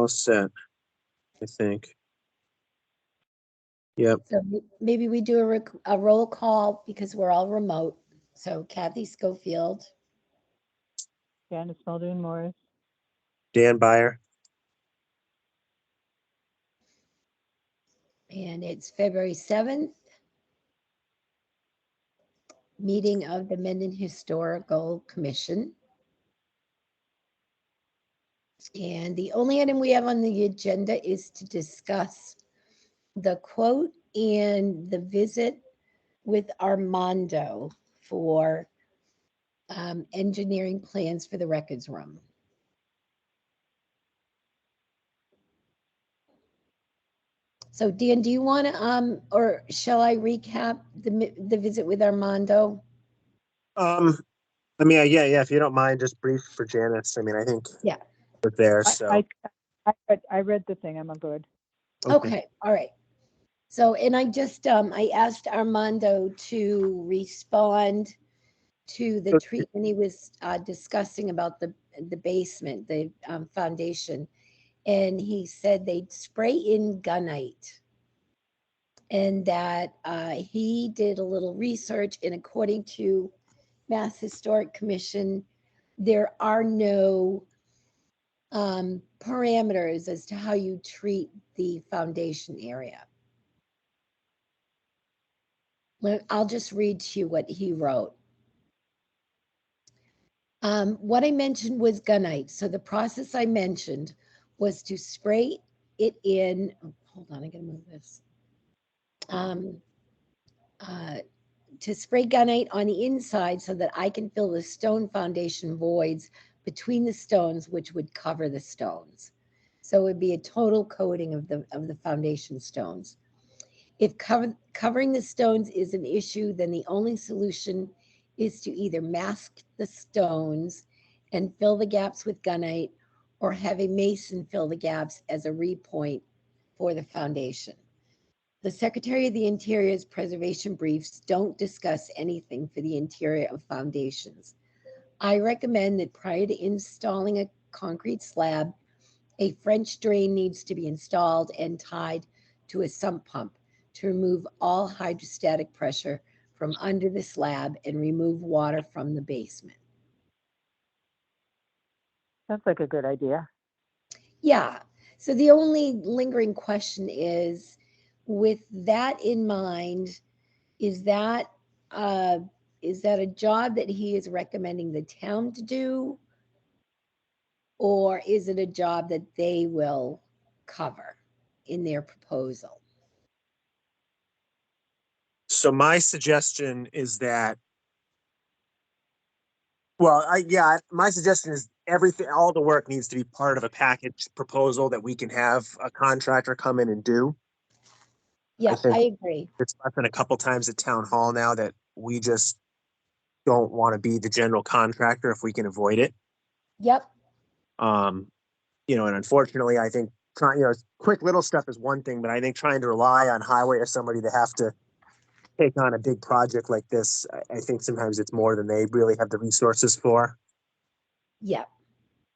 all set, I think. Yep. So maybe we do a roll call because we're all remote. So Kathy Schofield, Janice Muldoon Morris. Dan Byer. and it's February 7th. Meeting of the Mendon Historical Commission. And the only item we have on the agenda is to discuss the quote and the visit with Armando for engineering plans for the records room. So Dan, do you want to, or shall I recap the visit with Armando? I mean, yeah, if you don't mind, just brief for Janice. I mean, I think Yeah. we're there, so. I read the thing. I'm good. Okay, all right. So, and I just, I asked Armando to respond to the treatment he was discussing about the basement, the foundation. And he said they'd spray in gunite. And that he did a little research, and according to Mass Historic Commission, there are no parameters as to how you treat the foundation area. I'll just read to you what he wrote. What I mentioned was gunite. So the process I mentioned was to spray it in. Oh, hold on, I gotta move this. To spray gunite on the inside so that I can fill the stone foundation voids between the stones, which would cover the stones. So it would be a total coating of the foundation stones. If covering the stones is an issue, then the only solution is to either mask the stones and fill the gaps with gunite, or have a mason fill the gaps as a repoint for the foundation. The Secretary of the Interior's preservation briefs don't discuss anything for the interior of foundations. I recommend that prior to installing a concrete slab, a French drain needs to be installed and tied to a sump pump to remove all hydrostatic pressure from under the slab and remove water from the basement. Sounds like a good idea. Yeah. So the only lingering question is, with that in mind, is that a job that he is recommending the town to do, or is it a job that they will cover in their proposal? So my suggestion is that, well, my suggestion is everything, all the work needs to be part of a package proposal that we can have a contractor come in and do. Yeah, I I agree. It's happened a couple times at town hall now that we just don't want to be the general contractor if we can avoid it. Yep. And unfortunately, I think quick little stuff is one thing, but I think trying to rely on highway or somebody to have to take on a big project like this, I think sometimes it's more than they really have the resources for. Yep.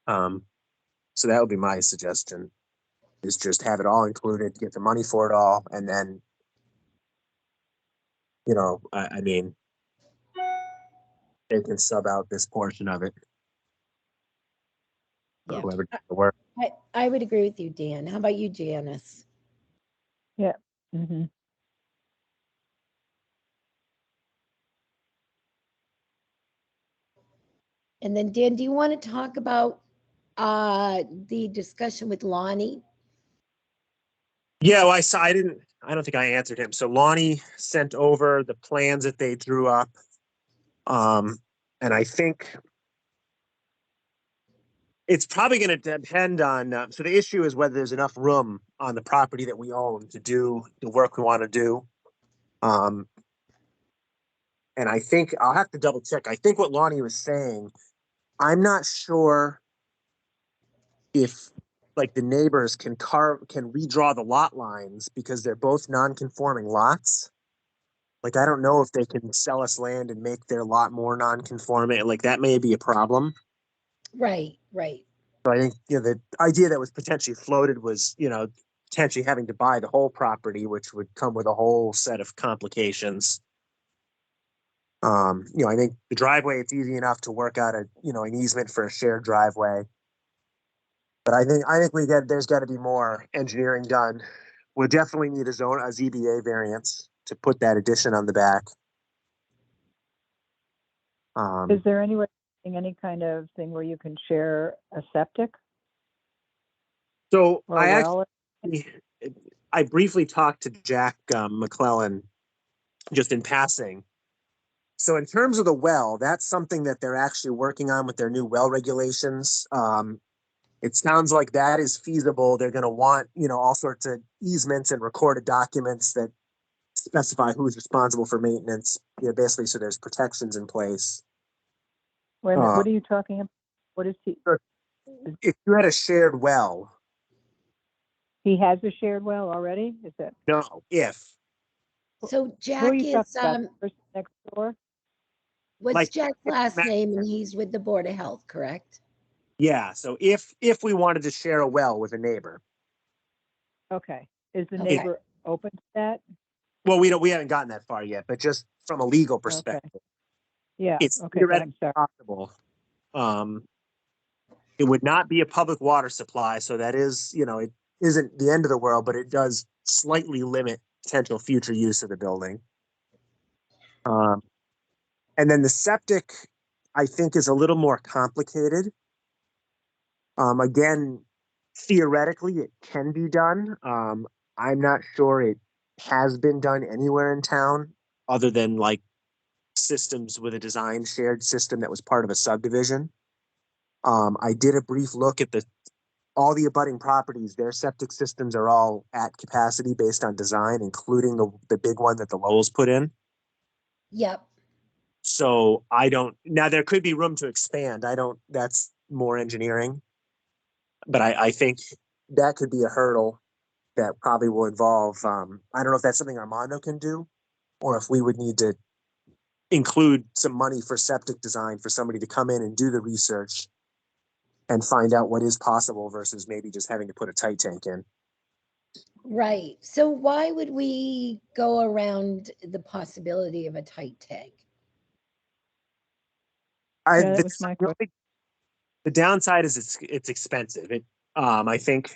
So that would be my suggestion, is just have it all included, get the money for it all, and then, I mean, they can sub out this portion of it. Yeah. Whoever does the work. I would agree with you, Dan. How about you, Janice? Yeah. Mm-hmm. And then Dan, do you want to talk about the discussion with Lonnie? Yeah, well, I don't think I answered him. So Lonnie sent over the plans that they drew up. And I think it's probably going to depend on, so the issue is whether there's enough room on the property that we own to do the work we want to do. And I think I'll have to double check. I think what Lonnie was saying, I'm not sure if like the neighbors can redraw the lot lines because they're both non-conforming lots. Like, I don't know if they can sell us land and make their lot more non-conforming. Like, that may be a problem. Right. So I think, the idea that was potentially floated was, potentially having to buy the whole property, which would come with a whole set of complications. I think the driveway, it's easy enough to work out an easement for a shared driveway. But I think there's got to be more engineering done. We'll definitely need a ZBA variance to put that addition on the back. Is there any way, any kind of thing where you can share a septic So or I a well? I briefly talked to Jack McClellan just in passing. So in terms of the well, that's something that they're actually working on with their new well regulations. It sounds like that is feasible. They're going to want, all sorts of easements and recorded documents that specify who's responsible for maintenance, basically, so there's protections in place. Wait a minute, what are you talking about? What is he? If you had a shared well, He has a shared well already? Is that? no, if. So Who are Jack you is, talking about? The person next door? what's Like- Jack's last name? And he's with the Board of Health, correct? Yeah, so if we wanted to share a well with a neighbor, Okay. Is the Okay. neighbor open to that? well, we haven't gotten that far yet, but just from a legal perspective, Yeah. it's Okay. Good. I'm theoretically sorry. possible. It would not be a public water supply, so that is, it isn't the end of the world, but it does slightly limit potential future use of the building. And then the septic, I think, is a little more complicated. Again, theoretically, it can be done. I'm not sure it has been done anywhere in town other than like systems with a design shared system that was part of a subdivision. I did a brief look at all the abutting properties. Their septic systems are all at capacity based on design, including the big one that the Lowells put in. Yep. So now there could be room to expand. That's more engineering, but I think that could be a hurdle that probably will involve, I don't know if that's something Armando can do, or if we would need to include some money for septic design for somebody to come in and do the research and find out what is possible versus maybe just having to put a tight tank in. Right. So why would we go around the possibility of a tight tank? Yeah, that was my question. The downside is it's expensive. I think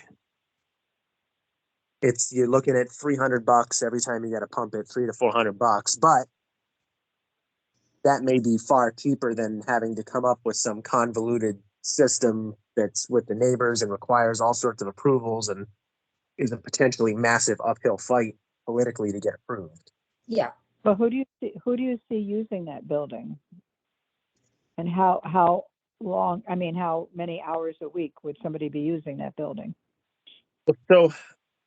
you're looking at $300 every time you got to pump it, $300 to $400, but that may be far cheaper than having to come up with some convoluted system that's with the neighbors and requires all sorts of approvals and is a potentially massive uphill fight politically to get approved. Yeah. But who do you see using that building? And how long, I mean, how many hours a week would somebody be using that building? So,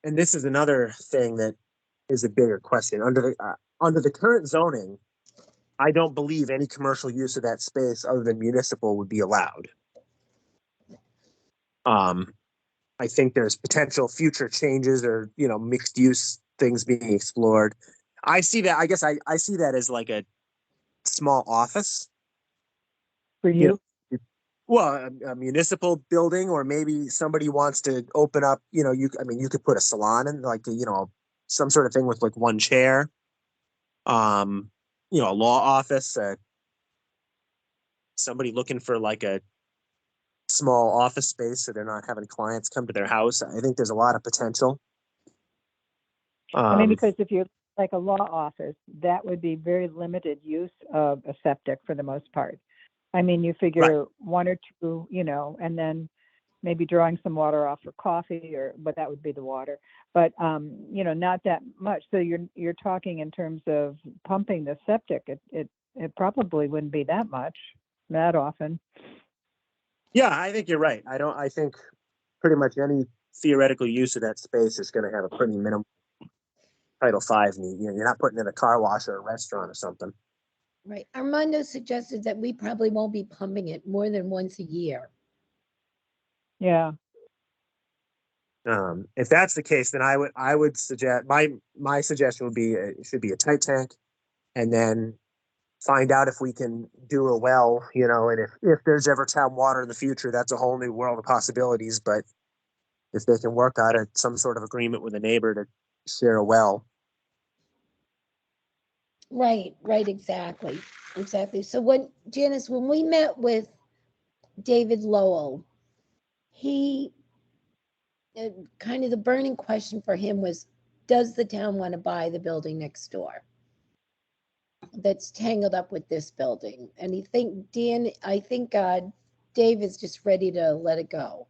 and this is another thing that is a bigger question. Under the current zoning, I don't believe any commercial use of that space other than municipal would be allowed. I think there's potential future changes or, mixed use things being explored. I see that, I guess I see that as like a small office. For you? Well, a municipal building, or maybe somebody wants to open up, you could put a salon in, like, some sort of thing with like one chair. A law office, somebody looking for like a small office space so they're not having clients come to their house. I think there's a lot of potential. I mean, because if you're like a law office, that would be very limited use of a septic for the most part. I mean, you figure one or two, and then maybe drawing some water off for coffee, but that would be the water. But not that much. So you're talking in terms of pumping the septic. It probably wouldn't be that much, that often. Yeah, I think you're right. I think pretty much any theoretical use of that space is going to have a pretty minimal Title V need. You're not putting in a car wash or a restaurant or something. Right. Armando suggested that we probably won't be pumping it more than once a year. Yeah. If that's the case, then I would suggest my suggestion would be it should be a tight tank, and then find out if we can do a well, you know, and if there's ever town water in the future, that's a whole new world of possibilities. But if they can work out some sort of agreement with a neighbor to share a well. Right, right, exactly, exactly. So Janice, when we met with David Lowell, he, kind of the burning question for him was, does the town want to buy the building next door that's tangled up with this building? And I think Dave is just ready to let it go.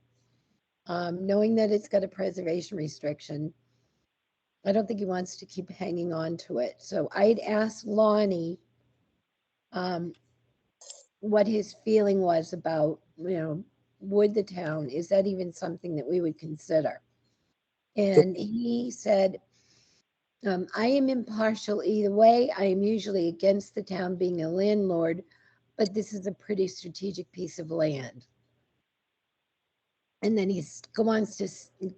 Knowing that it's got a preservation restriction, I don't think he wants to keep hanging on to it. So I'd asked Lonnie what his feeling was about, would the town, is that even something that we would consider? And he said, I am impartial either way. I am usually against the town being a landlord, but this is a pretty strategic piece of land. And then he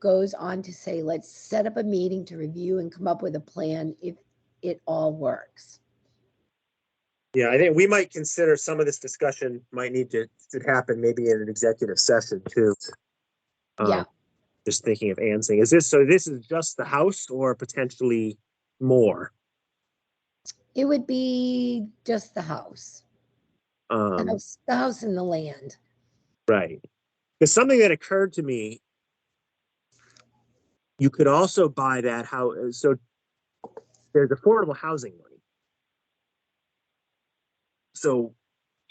goes on to say, let's set up a meeting to review and come up with a plan if it all works. Yeah, I think we might consider some of this discussion might need to happen maybe in an executive session too. Yeah. Just thinking of Ann saying, so this is just the house or potentially more? It would be just the house. The house and the land. Right. There's something that occurred to me. You could also buy that house. So there's affordable housing money. So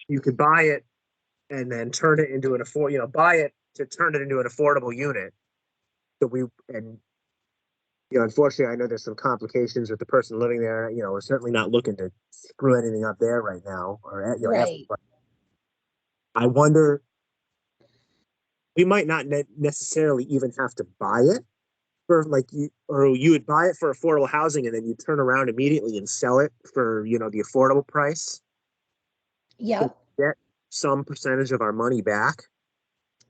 you could buy it and then turn it into buy it to turn it into an affordable unit. Unfortunately, I know there's some complications with the person living there. We're certainly not looking to screw anything up there right now. Right. I wonder, we might not necessarily even have to buy it you would buy it for affordable housing and then you turn around immediately and sell it for, the affordable price. Yeah. Get some percentage of our money back.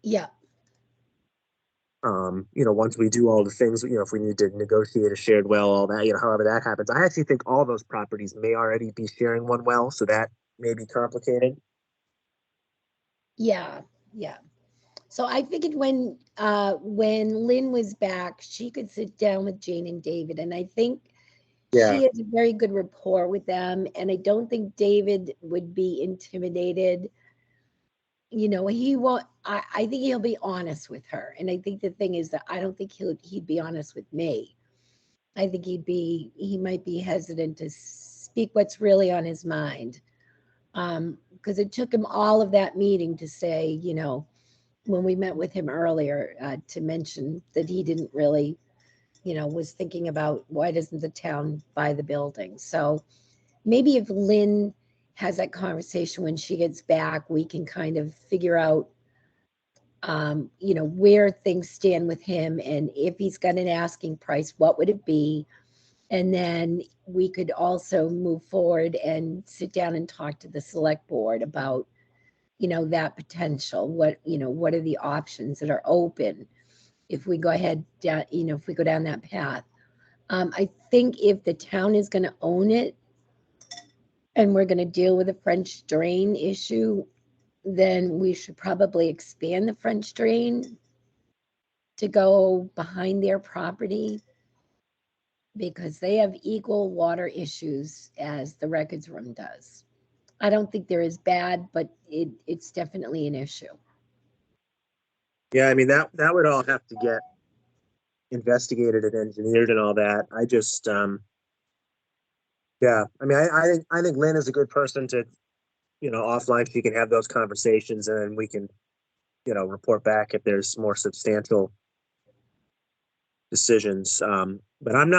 Yeah. Once we do all the things, if we need to negotiate a shared well, all that, however that happens. I actually think all those properties may already be sharing one well, so that may be complicated. Yeah. Yeah. So I figured when Lynn was back, she could sit down with Jane and David, and I think she has a very good rapport with them, and I don't think David would be intimidated. He won't. I think he'll be honest with her, and I think the thing is that I don't think he'd be honest with me. I think he might be hesitant to speak what's really on his mind, because it took him all of that meeting to say, when we met with him earlier, to mention that he didn't really, was thinking about why doesn't the town buy the building. So maybe if Lynn has that conversation when she gets back, we can kind of figure out, where things stand with him, and if he's got an asking price, what would it be? And then we could also move forward and sit down and talk to the select board about, that potential. What are the options that are open if we go ahead down, if we go down that path? I think if the town is going to own it and we're going to deal with a French drain issue, then we should probably expand the French drain to go behind their property, because they have equal water issues as the records room does. I don't think they're as bad, but it's definitely an issue. Yeah, I mean, that would all have to get investigated and engineered and all that. I just, yeah, I mean, I think Lynn is a good person to, offline, she can have those conversations and then we can, report back if there's more substantial decisions. But I'm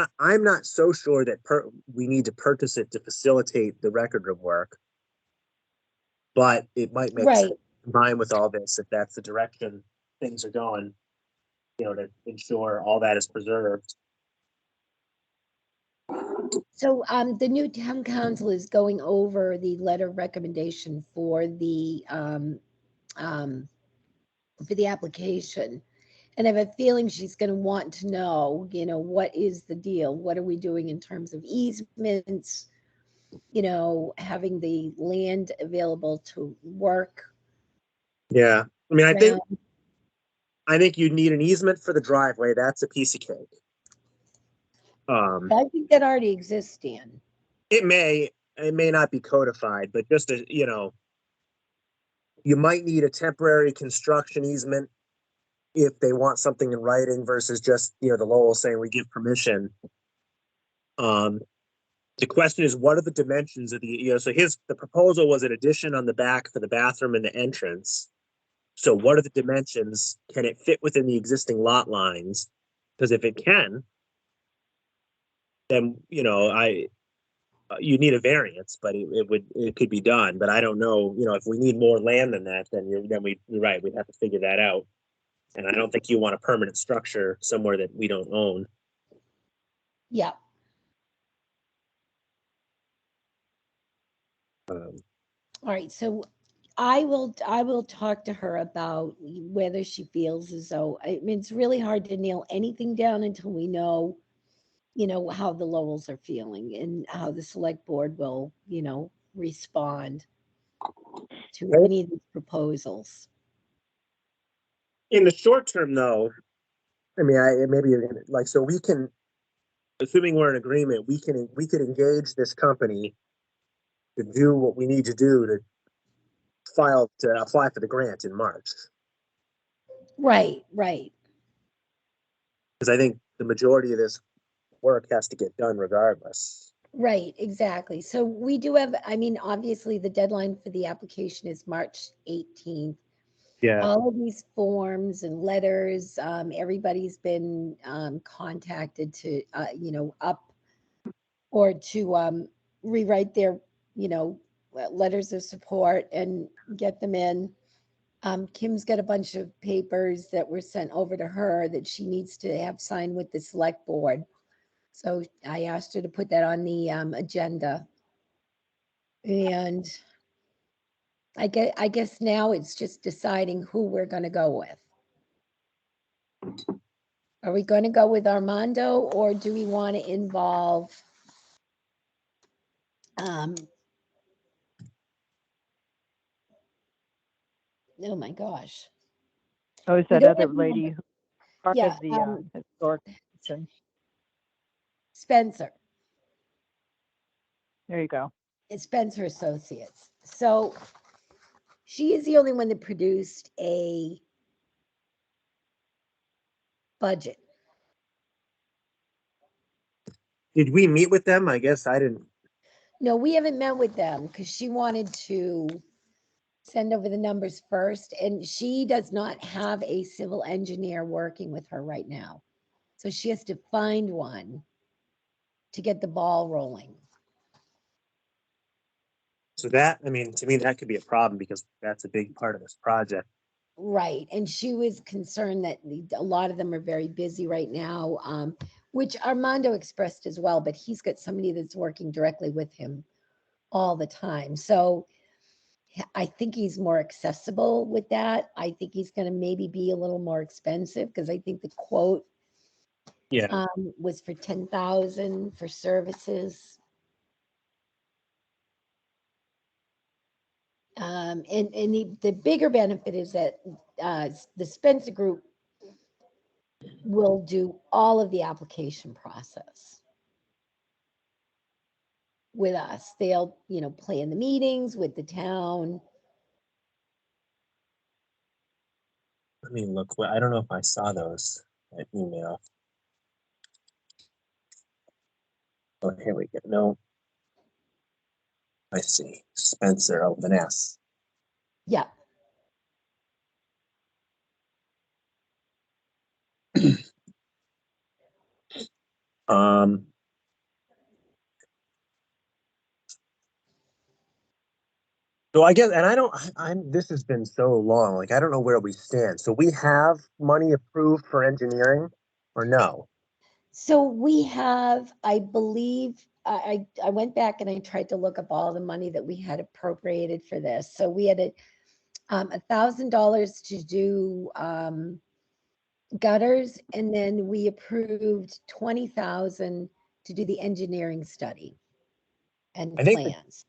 not so sure that we need to purchase it to facilitate the record room work. But it might make sense combined with all this, if that's the direction things are going, to ensure all that is preserved. So the new town council is going over the letter of recommendation for the application. And I have a feeling she's going to want to know, what is the deal? What are we doing in terms of easements? you know, having the land available to work Yeah, I mean, around. I think you need an easement for the driveway. That's a piece of cake. Um, I think that already exists, Dan. it may not be codified, but just a, you know, you might need a temporary construction easement if they want something in writing versus just, you know, the Lowell saying we give permission. Um, the question is, what are the dimensions of the, you know, so the proposal was an addition on the back for the bathroom and the entrance. So what are the dimensions? Can it fit within the existing lot lines? Because if it can, then, you know, you need a variance, but it could be done. But I don't know, you know, if we need more land than that, then you're right, we'd have to figure that out. And I don't think you want a permanent structure somewhere that we don't own. Yeah. Um, All right. So I will talk to her about whether she feels as though, I mean, it's really hard to nail anything down until we know, you know, how the Lowells are feeling and how the select board will, you know, respond to any of these proposals. in the short term, though, I mean, maybe like, so we can, assuming we're in agreement, we could engage this company to do what we need to do to apply for the grant in March. Right, right. Because I think the majority of this work has to get done regardless. Right, exactly. So we do have, I mean, obviously the deadline for the application is March 18th. Yeah. All of these forms and letters, everybody's been contacted to, you know, up or to rewrite their, you know, letters of support and get them in. Kim's got a bunch of papers that were sent over to her that she needs to have signed with the select board. So I asked her to put that on the agenda. And I guess now it's just deciding who we're going to go with. Are we going to go with Armando, or do we want to involve oh my gosh. Oh, is We that don't other have lady who part yeah, of the historic commission? Spencer. There you go. It's Spencer Associates. So she is the only one that produced a budget. Did we meet with them? I guess I didn't. No, we haven't met with them because she wanted to send over the numbers first, and she does not have a civil engineer working with her right now. So she has to find one to get the ball rolling. So that, I mean, to me, that could be a problem because that's a big part of this project. Right. And she was concerned that a lot of them are very busy right now, which Armando expressed as well, but he's got somebody that's working directly with him all the time. So I think he's more accessible with that. I think he's going to maybe be a little more expensive because I think the quote was for 10,000 for services. And the bigger benefit is that the Spencer Group will do all of the application process with us. They'll, you know, plan the meetings with the town. Let me look. I don't know if I saw those email. Oh, here we go. No. I see. Spencer, oh, Vanessa. Yeah. Um, so I guess, and this has been so long, like, I don't know where we stand. So we have money approved for engineering or no? So we have, I believe, I went back and I tried to look up all the money that we had appropriated for this. So we had $1,000 to do gutters, and then we approved 20,000 to do the engineering study. I think plans.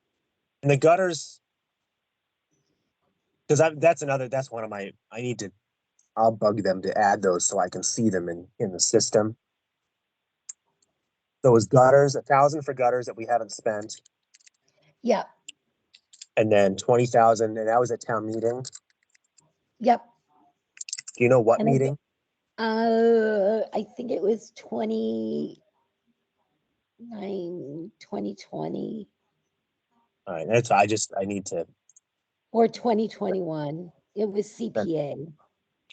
and the gutters, because that's one of my, I'll bug them to add those so I can see them in the system. Those gutters, 1,000 for gutters that we haven't spent, Yep, and then 20,000, and that was at town meeting. yep. Do you know what And I thi- meeting? I think it was 2020 All right, I need to, or 2021. It was CPA.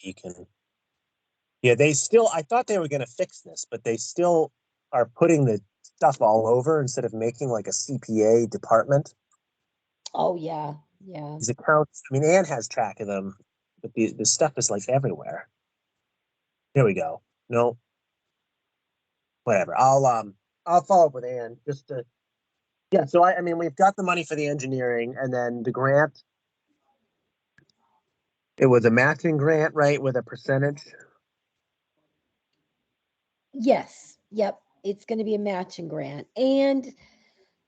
you can. Yeah, I thought they were gonna fix this, but they still are putting the stuff all over instead of making like a CPA department. Oh, yeah, yeah. These accounts, I mean, Ann has track of them, but the stuff is like everywhere. Here we go. No, whatever. I'll follow up with Ann just to. Yeah, so I mean, we've got the money for the engineering and then the grant. It was a matching grant, right, with a percentage? Yes, yep. It's going to be a matching grant. And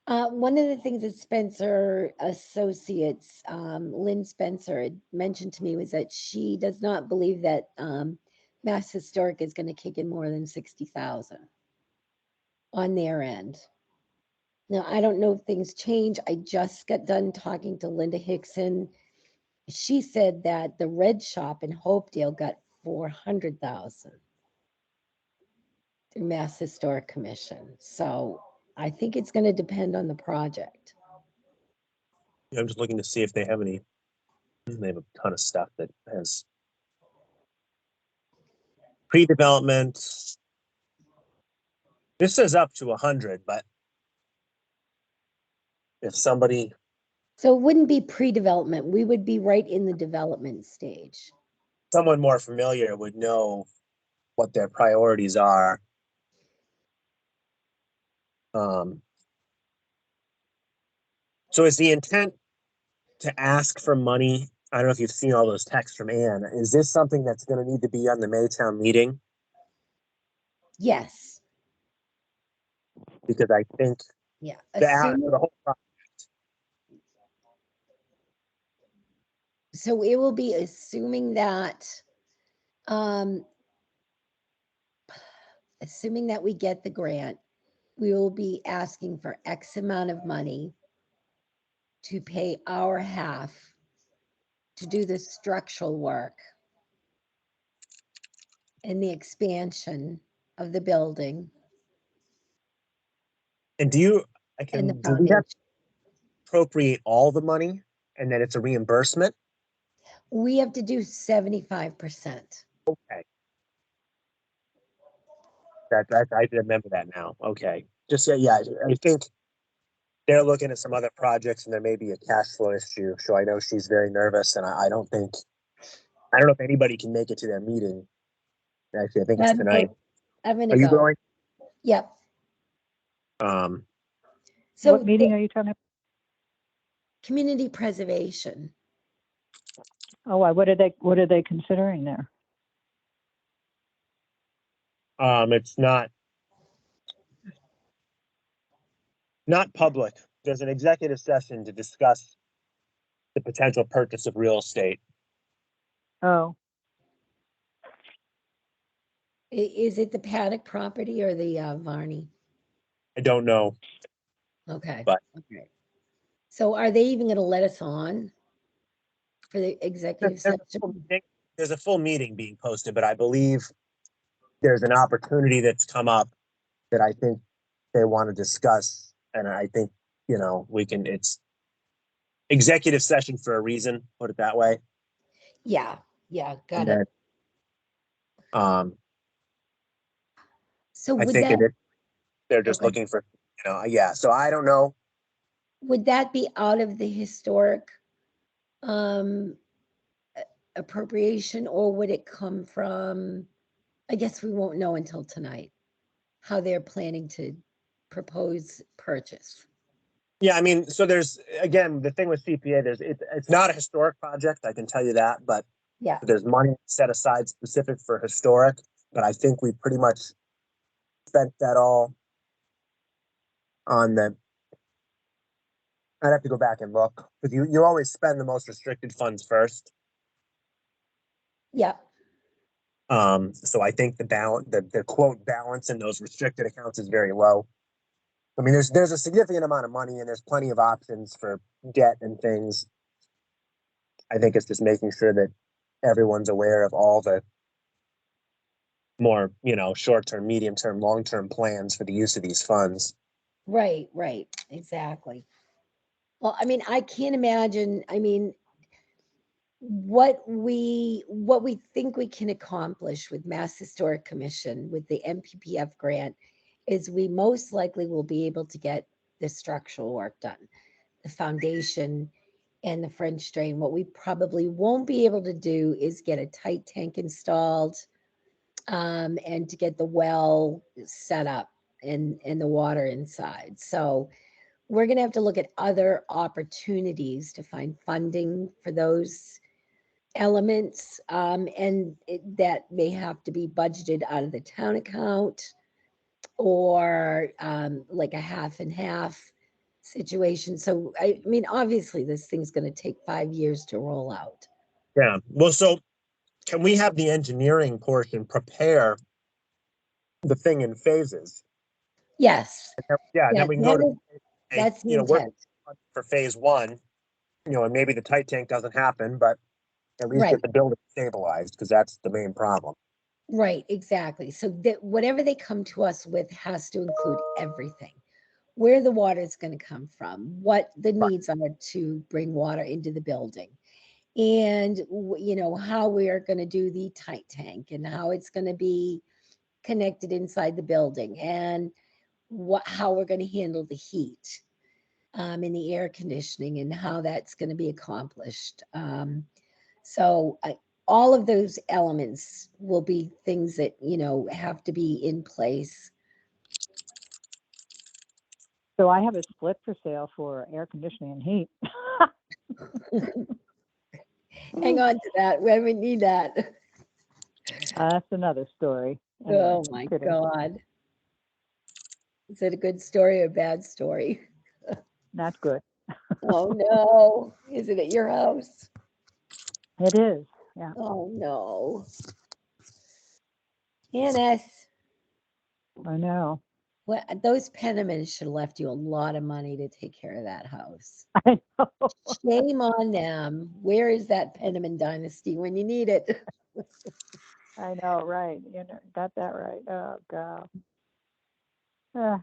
one of the things that Spencer Associates, Lynn Spencer, had mentioned to me was that she does not believe that Mass Historic is going to kick in more than 60,000 on their end. Now, I don't know if things change. I just got done talking to Linda Hickson. She said that the Red Shop in Hopedale got 400,000 through Mass Historic Commission. So I think it's going to depend on the project. I'm just looking to see if they have any. They have a ton of stuff that has pre-development. This says up to 100, but if somebody, So it wouldn't be pre-development. We would be right in the development stage. someone more familiar would know what their priorities are. So is the intent to ask for money? I don't know if you've seen all those texts from Ann. Is this something that's going to need to be on the Maytown meeting? Yes. Because I think Yeah. the ask for the whole project. So it will be assuming that we get the grant, we will be asking for X amount of money to pay our half to do the structural work and the expansion of the building And do we have foundation. to appropriate all the money and then it's a reimbursement? We have to do 75%. Okay. I remember that now. Okay. Just yeah, I think they're looking at some other projects and there may be a cash flow issue. So I know she's very nervous and I don't know if anybody can make it to their meeting. Actually, I think it's tonight. I'm going Are to you go. going? Yep. So what meeting are you talking about? Community preservation. Oh, what are they considering there? It's not public. There's an executive session to discuss the potential purchase of real estate. Oh, Is it the Paddock property or the Varney? I don't know. Okay. But- okay. So are they even going to let us on for the executive session? There's a full meeting being posted, but I believe there's an opportunity that's come up that I think they want to discuss. And I think, it's executive session for a reason, put it that way. Yeah. Got And it. then, So I think they're just Okay. looking for, yeah. So I don't know. would that be out of the historic appropriation, or would it come from, I guess we won't know until tonight, how they're planning to propose purchase? Yeah, I mean, so there's, again, the thing with CPA, it's not a historic project, I can tell you that, but Yeah. there's money set aside specific for historic, but I think we pretty much spent that all on the I'd have to go back and look, because you always spend the most restricted funds first. Yeah, So I think the quote balance in those restricted accounts is very low. I mean, there's a significant amount of money and there's plenty of options for debt and things. I think it's just making sure that everyone's aware of all the more, short-term, medium-term, long-term plans for the use of these funds. right, exactly. Well, I mean, I can't imagine, I mean, what we think we can accomplish with Mass Historic Commission with the MPPF grant is we most likely will be able to get the structural work done, the foundation and the French drain. What we probably won't be able to do is get a tight tank installed, and to get the well set up and the water inside. So we're going to have to look at other opportunities to find funding for those elements, and that may have to be budgeted out of the town account, or like a half and half situation. So I mean, obviously this thing's going to take 5 years to roll out. Yeah, well, so can we have the engineering portion prepare the thing in phases? Yes. Yeah, and then we can go to, That's the work intent. for phase one, and maybe the tight tank doesn't happen, but at least Right. get the building stabilized, because that's the main problem. Right, exactly. So that whatever they come to us with has to include everything. Where the water is going to come from, what the needs are to bring water into the building, and how we are going to do the tight tank and how it's going to be connected inside the building, and how we're going to handle the heat, and the air conditioning, and how that's going to be accomplished. So all of those elements will be things that have to be in place. So I have a split for sale for air conditioning and heat. Hang on to that when we need that. That's another story. Anyway, Oh my kidding. God. Is it a good story or a bad story? Not good. Oh no. Is it at your house? It is. Yeah. Oh no. Janice, I know. well, those Penniman should have left you a lot of money to take care of that house. I know. Shame on them. Where is that Penniman dynasty when you need it? I know, right. Got that right. Oh God. Uh,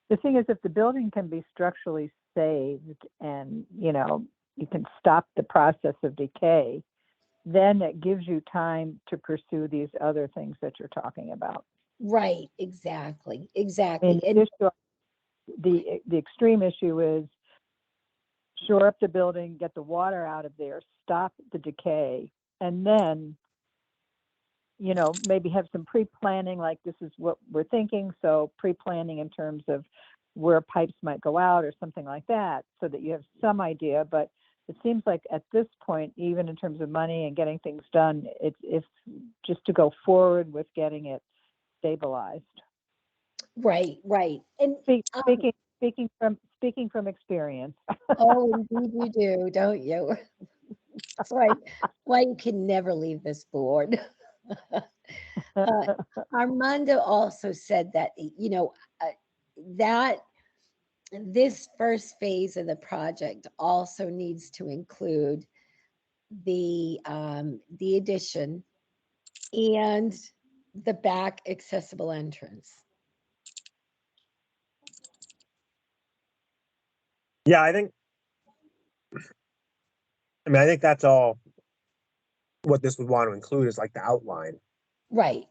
the thing is, if the building can be structurally saved and, you can stop the process of decay, then it gives you time to pursue these other things that you're talking about. Right, exactly. I Exactly. mean, the extreme issue is shore up the building, get the water out of there, stop the decay, and then, maybe have some pre-planning, like this is what we're thinking. So pre-planning in terms of where pipes might go out or something like that, so that you have some idea. But it seems like at this point, even in terms of money and getting things done, it's just to go forward with getting it stabilized. Right. And Speaking from experience. oh, indeed you do, don't you? That's why you can never leave this board. Armando also said that, that this first phase of the project also needs to include the addition and the back accessible entrance. Yeah, I think that's all what this would want to include, is like the outline. Right.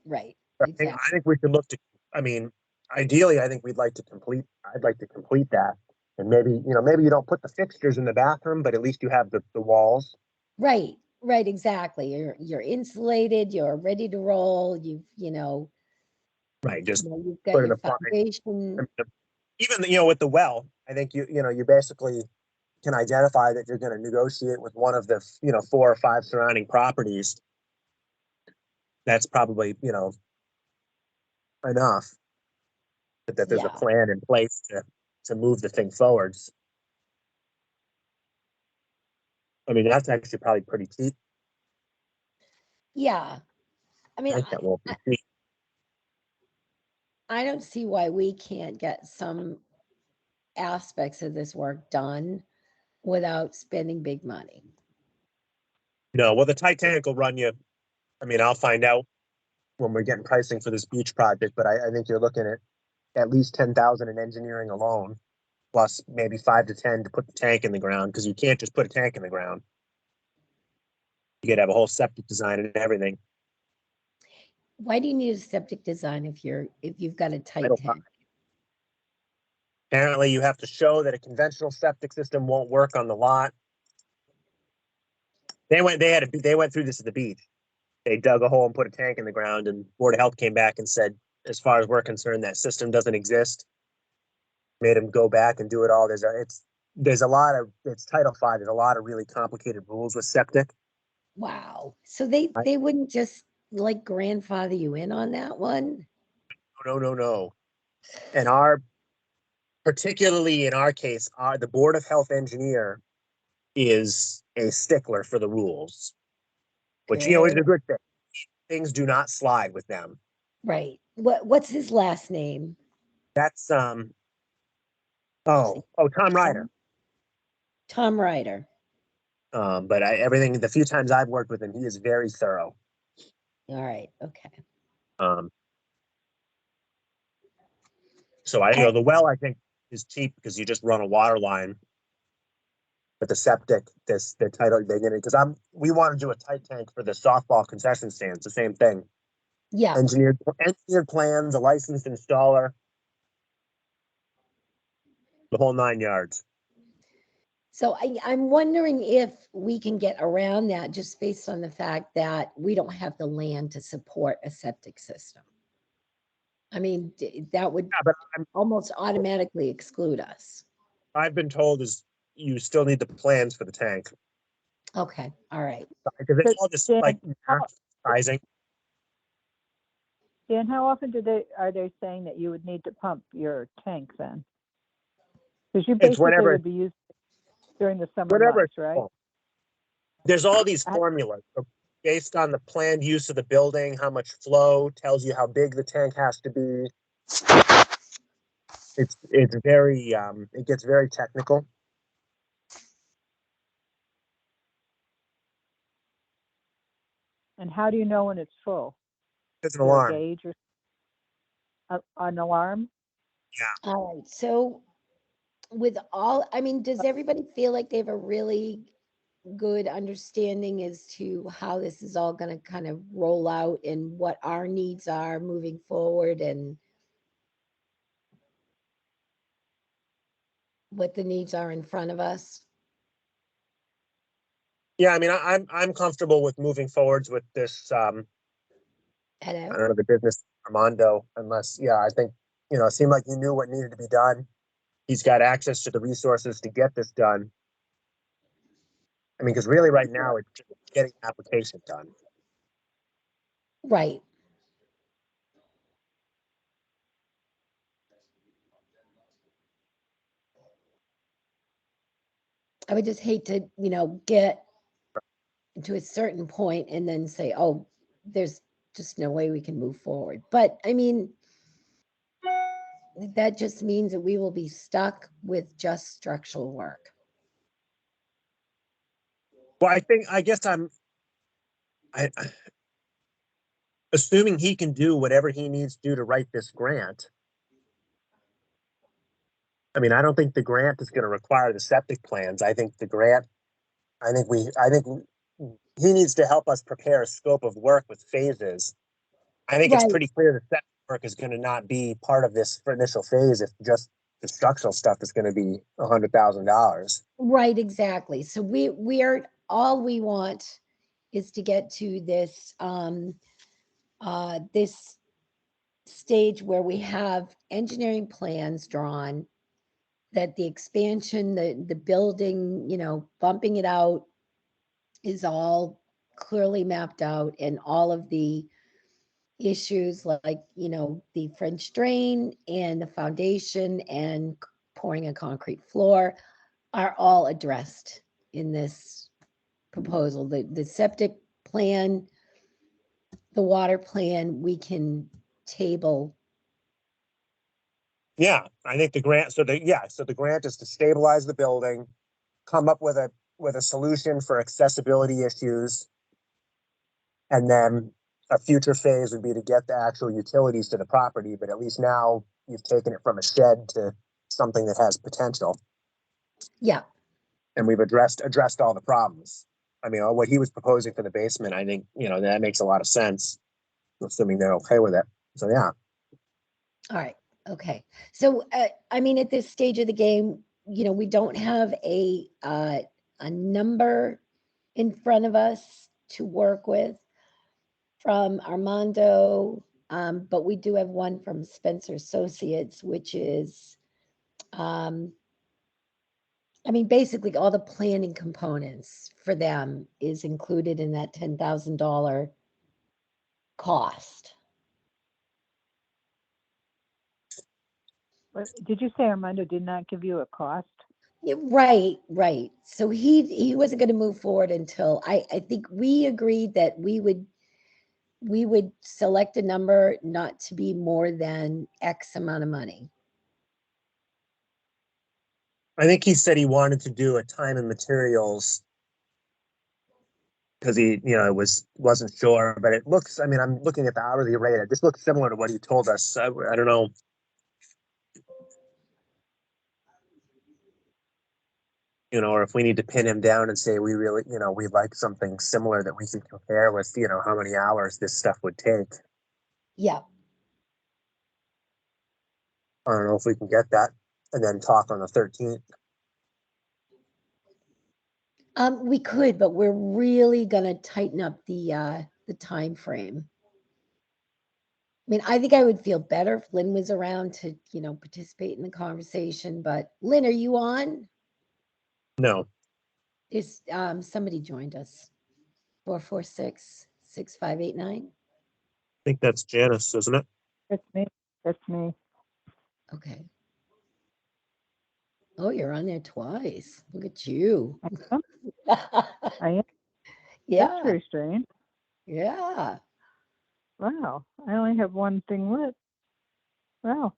Exactly. I think we should look to, ideally, I think I'd like to complete that. And maybe you don't put the fixtures in the bathroom, but at least you have the walls. Right, exactly. You're insulated, you're ready to roll, Right, just you've got put in your a fine. foundation. Even, with the well, I think you basically can identify that you're going to negotiate with one of the, 4 or 5 surrounding properties that's probably, you know, enough. That there's a Yeah, plan in place to move the thing forwards. I mean, that's actually probably pretty cheap. yeah. I I mean, think that won't be cheap. I don't see why we can't get some aspects of this work done without spending big money. No, well, the Titanic will run you. I mean, I'll find out when we're getting pricing for this beach project, but I think you're looking at least 10,000 in engineering alone, plus maybe 5 to 10 to put the tank in the ground, because you can't just put a tank in the ground. You gotta have a whole septic design and everything. Why do you need a septic design if you've got a tight Title V. tank? Apparently, you have to show that a conventional septic system won't work on the lot. They went through this at the beach. They dug a hole and put a tank in the ground, and Board of Health came back and said, as far as we're concerned, that system doesn't exist. Made them go back and do it all. There's a lot of, it's Title V. There's a lot of really complicated rules with septic. Wow. So they wouldn't just like grandfather you in on that one? No. And particularly in our case, the Board of Health engineer is a stickler for the rules, which, you know, is Good. a good thing. Things do not slide with them. Right. What's his last name? That's Tom Ryder. Tom Ryder. But the few times I've worked with him, he is very thorough. All right. Okay. So the well, I think, is cheap because you just run a water line. But the septic, the title they're gonna, because we want to do a tight tank for the softball concession stands, the same thing. Yeah. Engineered plans, a licensed installer, the whole 9 yards. So I'm wondering if we can get around that just based on the fact that we don't have the land to support a septic system. I mean, that would Yeah, but almost automatically exclude us. I've been told is you still need the plans for the tank Okay. All right. because it's all just Dan, like sizing. Dan, how often are they saying that you would need to pump your tank then? Because you It's basically whenever would be used during the summer months, it's right? full. There's all these formulas. So based on the planned use of the building, how much flow tells you how big the tank has to be. It's very it gets very technical. And how do you know when it's full? It's an Is there a alarm. gauge or an alarm? Yeah. All right. So I mean, does everybody feel like they have a really good understanding as to how this is all going to kind of roll out and what our needs are moving forward and what the needs are in front of us? Yeah, I mean, I'm comfortable with moving forwards with this. I Hello? don't know, the business Armando, unless, I think, it seemed like he knew what needed to be done. He's got access to the resources to get this done. I mean, because really right now it's just getting the application done. Right. I would just hate to, get to a certain point and then say, oh, there's just no way we can move forward. But I mean, that just means that we will be stuck with just structural work. Well, I guess I, assuming he can do whatever he needs to do to write this grant. I mean, I don't think the grant is going to require the septic plans. I think I think he needs to help us prepare a scope of work with phases. I think it's Right. pretty clear that septic work is going to not be part of this initial phase if just the structural stuff is going to be $100,000. Right, exactly. So we are, all we want is to get to this this stage where we have engineering plans drawn, that the expansion, the building, bumping it out is all clearly mapped out, and all of the issues like, the French drain and the foundation and pouring a concrete floor are all addressed in this proposal. The septic plan, the water plan, we can table. Yeah, I think the grant, so the grant is to stabilize the building, come up with a solution for accessibility issues. And then a future phase would be to get the actual utilities to the property, but at least now you've taken it from a shed to something that has potential. Yeah, And we've addressed all the problems. I mean, what he was proposing for the basement, I think, that makes a lot of sense, assuming they're okay with it. So, yeah. all right, okay. So, I mean, at this stage of the game, we don't have a number in front of us to work with from Armando, but we do have one from Spencer Associates, which is, I mean, basically all the planning components for them is included in that $10,000 cost. Did you say Armando did not give you a cost? Yeah, right. So he wasn't going to move forward until I think we agreed that we would select a number not to be more than X amount of money. I think he said he wanted to do a time and materials because he, wasn't sure, but it looks, I mean, I'm looking at the hourly rate. It just looks similar to what he told us. I don't know. Or if we need to pin him down and say, we really, we'd like something similar that we can compare with, how many hours this stuff would take. Yeah. I don't know if we can get that and then talk on the 13th. We could, but we're really gonna tighten up the time frame. I mean, I think I would feel better if Lynn was around to, participate in the conversation, but Lynn, are you on? No. Is somebody joined us? 446-6589. I think that's Janice, isn't it? That's me. Okay. Oh, you're on there twice. Look at you. I am. Yeah. That's very strange. Yeah. Wow. I only have one thing lit. Wow.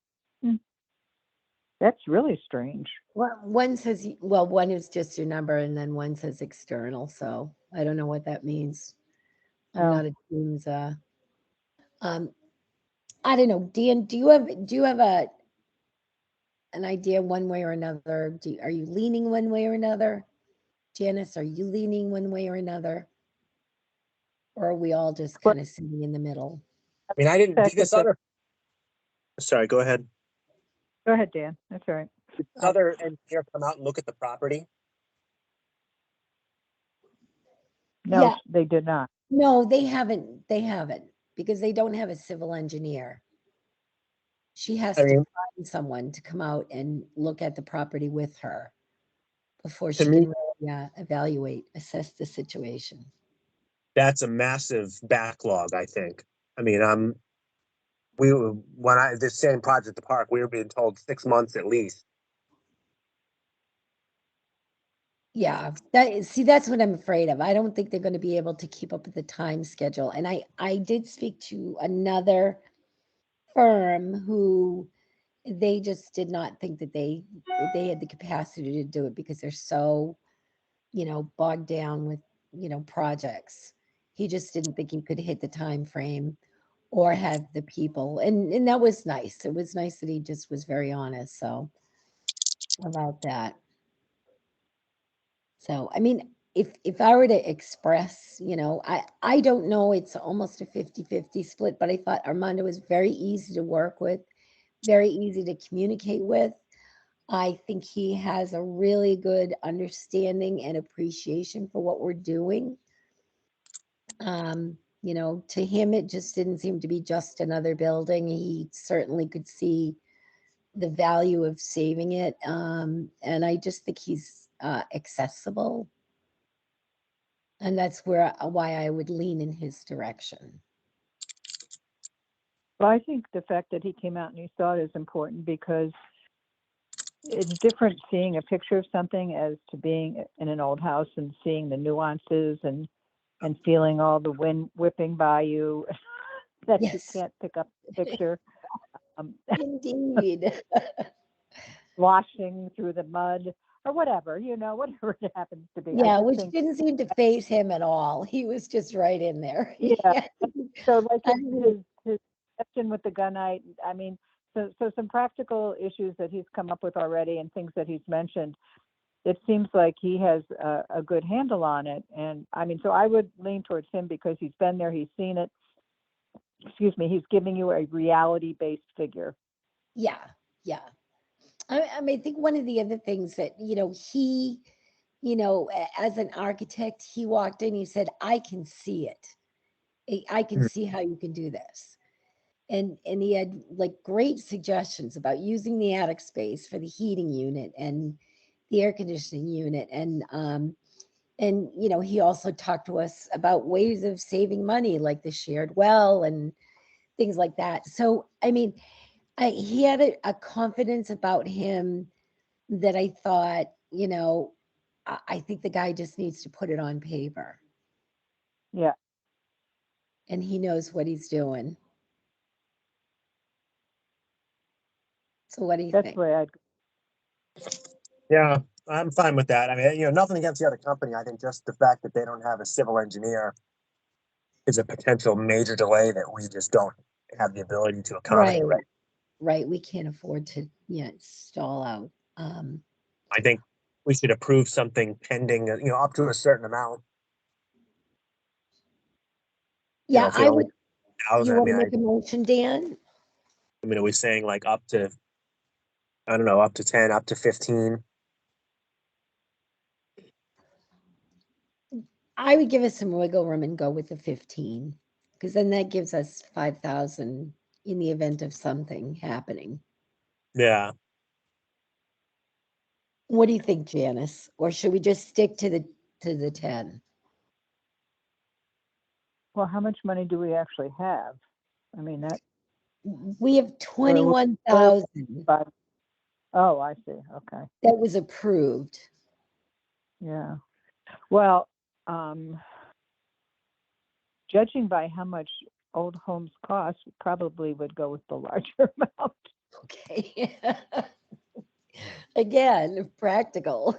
That's really strange. Well, one says, one is just your number and then one says external. So I don't know what that means. I'm not a Teams. I don't know. Dan, do you have an idea one way or another? Are you leaning one way or another? Janice, are you leaning one way or another? Or are we all just kind of sitting in the middle? I mean, I didn't do this other. Sorry, go ahead. Go ahead, Dan. That's all right. Did this other engineer come out and look at the property? No, Yeah. they did not. No, they haven't because they don't have a civil engineer. She has to find someone to come out and look at the property with her before she can really assess the situation. That's a massive backlog, I think. I mean, this same project at the park, we were being told 6 months at least. Yeah, that's what I'm afraid of. I don't think they're going to be able to keep up with the time schedule. And I did speak to another firm who they just did not think that they had the capacity to do it because they're so, bogged down with, projects. He just didn't think he could hit the time frame or have the people. And that was nice. It was nice that he just was very honest. So about that. So, I mean, if I were to express, I don't know, it's almost a 50-50 split, but I thought Armando was very easy to work with, very easy to communicate with. I think he has a really good understanding and appreciation for what we're doing. To him, it just didn't seem to be just another building. He certainly could see the value of saving it. And I just think he's accessible. And that's why I would lean in his direction. Well, I think the fact that he came out and he saw it is important because it's different seeing a picture of something as to being in an old house and seeing the nuances and feeling all the wind whipping by you that you Yes, can't pick up the picture. indeed. Washing through the mud or whatever, whatever it happens to be. I Yeah, just which think, didn't seem to phase him at all. He was just right in there. yeah. So like I his session with the gunite, I mean, so some practical issues that he's come up with already and things that he's mentioned, it seems like he has a good handle on it. And I mean, so I would lean towards him because he's been there, he's seen it. Excuse me, he's giving you a reality-based figure. Yeah, yeah. I mean, I think one of the other things that, he, as an architect, he walked in, he said, I can see it. I can see how you can do this. And he had like great suggestions about using the attic space for the heating unit and the air conditioning unit. And he also talked to us about ways of saving money, like the shared well and things like that. So, I mean, he had a confidence about him that I thought, I think the guy just needs to put it on paper. Yeah. And he knows what he's doing. So what do you That's think? the way I'd. Yeah, I'm fine with that. I mean, nothing against the other company. I think just the fact that they don't have a civil engineer is a potential major delay that we just don't have the ability to accommodate. Right. We can't afford to, stall out. I think we should approve something pending, up to a certain amount. Yeah, If we I only would. 1,000, You want to make a motion, Dan? are we saying like up to, I don't know, up to 10, up to 15? I would give us some wiggle room and go with the 15, because then that gives us 5,000 in the event of something happening. Yeah. What do you think, Janice? Or should we just stick to the 10? Well, how much money do we actually have? I mean, that. We have 21,000 Oh, I see. Okay. that was approved. Yeah. Well, judging by how much old homes cost, probably would go with the larger amount. Okay. Again, practical.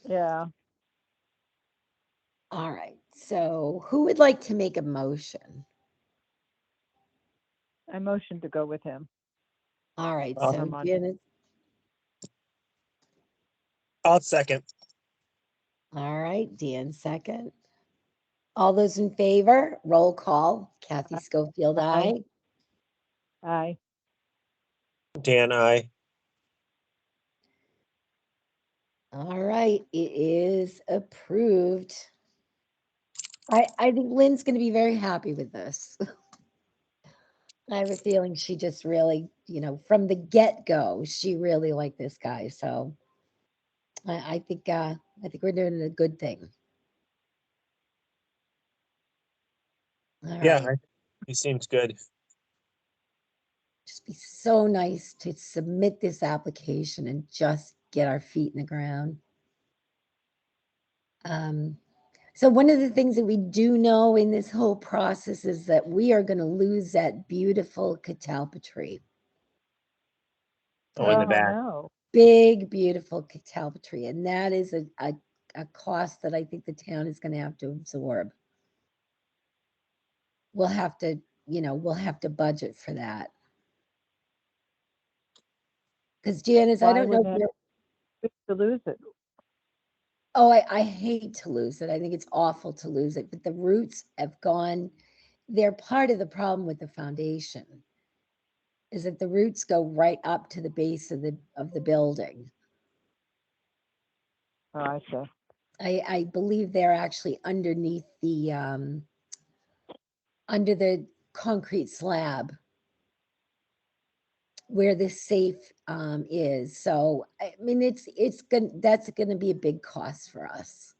Yeah. All right. So who would like to make a motion? I motion to go with him. All right. I'll- So Janice. I'll second. All right. Dan, second. All those in favor, roll call. Kathy Schofield, aye. Aye. Dan, I. All right, it is approved. I think Lynn's going to be very happy with this. I have a feeling she just really, from the get-go, she really liked this guy. So I think we're doing a good thing. All Yeah, right. he seems good. Just be so nice to submit this application and just get our feet in the ground. So one of the things that we do know in this whole process is that we are going to lose that beautiful catalpa tree. Oh, in the back. No. Big, beautiful catalpa tree. And that is a cost that I think the town is going to have to absorb. We'll have to budget for that. Because Janice, I don't know if you're to lose it. Oh, I hate to lose it. I think it's awful to lose it, but the roots have gone, they're part of the problem with the foundation, is that the roots go right up to the base of the building. Oh, I see. I believe they're actually underneath under the concrete slab where the safe is. So I mean, that's gonna be a big cost for us.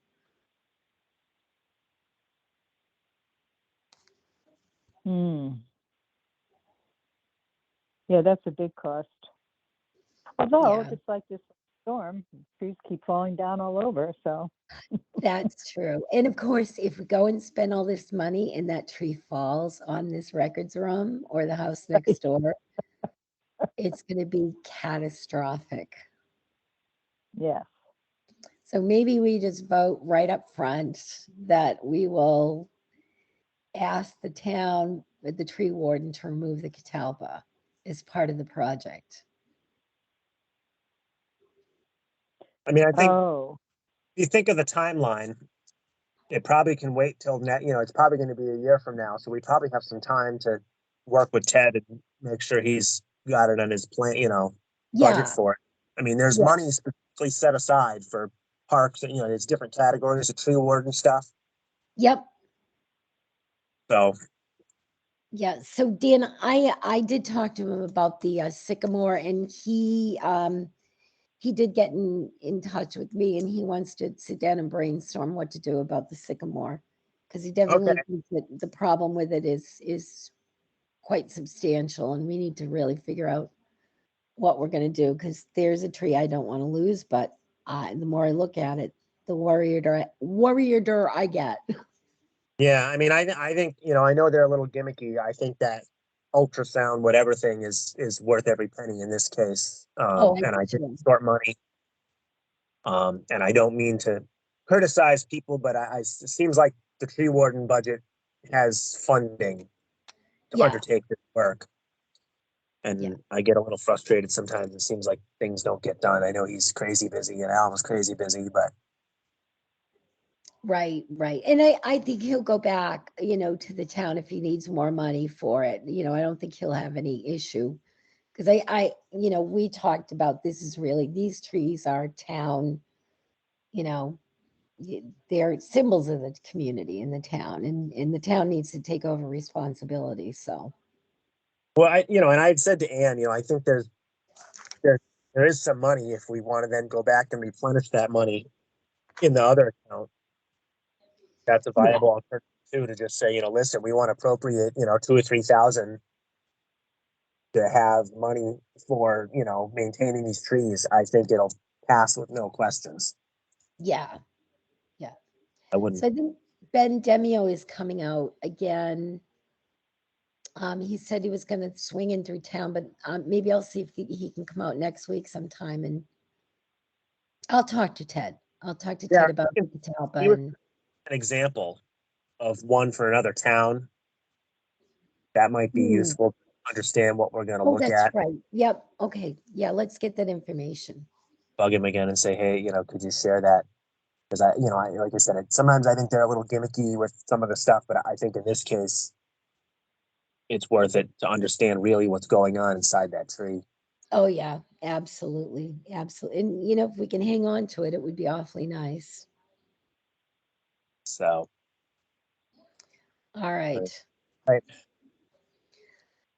Yeah, that's a big cost. Although, if Yeah. it's like this storm, trees keep falling down all over, so. That's true. And of course, if we go and spend all this money and that tree falls on this records room or the house next door, it's gonna be catastrophic. Yes. So maybe we just vote right up front that we will ask the town, the tree warden to remove the catalpa as part of the project. I mean, I think Oh, if you think of the timeline, it probably can wait till it's probably going to be a year from now. So we probably have some time to work with Ted and make sure he's got it on his plan, budget Yeah, for it. I mean, there's yeah, money specifically set aside for parks and, there's different categories of tree warden stuff. yep. So, Yeah, so Dan, I did talk to him about the sycamore, and he did get in touch with me, and he wants to sit down and brainstorm what to do about the sycamore, because he okay. definitely thinks that the problem with it is quite substantial, and we need to really figure out what we're going to do, because there's a tree I don't want to lose, but the more I look at it, the worrieder I get. Yeah, I mean, I think, I know they're a little gimmicky. I think that ultrasound, whatever thing is worth every penny in this case. Oh, I And do I think too. short money. And I don't mean to criticize people, but it seems like the tree warden budget has funding to Yeah, undertake this work. yeah. And I get a little frustrated sometimes. It seems like things don't get done. I know he's crazy busy and Alan was crazy busy, but Right, right. And I think he'll go back, to the town if he needs more money for it. I don't think he'll have any issue. Because we talked about these trees are town, you know, they're symbols of the community in the town, and the town needs to take over responsibility. So, well, and I had said to Ann, I think there there is some money if we want to then go back and replenish that money in the other account. That's a yeah, viable alternative too, to just say, listen, we want to appropriate, 2 or 3 thousand to have money for, maintaining these trees. I think it'll pass with no questions. yeah, yeah. I wouldn't. So I think Ben Demio is coming out again. He said he was going to swing in through town, but maybe I'll see if he can come out next week sometime, and I'll talk to Ted. I'll talk to Yeah, Ted about the Catalpa, he was and an example of one for another town. That might be Hmm. useful to understand what we're going to Oh, look that's at. right. Yep. Okay. Yeah, let's get that information. Bug him again and say, hey, could you share that? Because like I said, sometimes I think they're a little gimmicky with some of the stuff, but I think in this case, it's worth it to understand really what's going on inside that tree. Oh yeah, absolutely. Absolutely. And if we can hang on to it, it would be awfully nice. So, All right. right.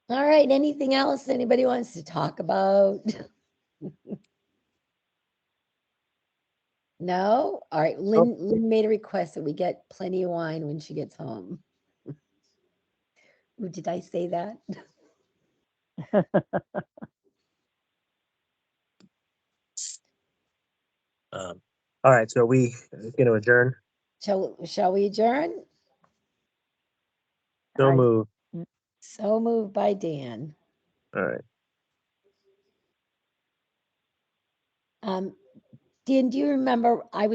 All right. Anything else anybody wants to talk about? No? All right. Oh, Lynn made a request that we get plenty of wine when she gets home. Ooh, did I say that? all right. So we going to adjourn. Shall we adjourn? So I, move. So moved by Dan. All right. Dan, do you remember I was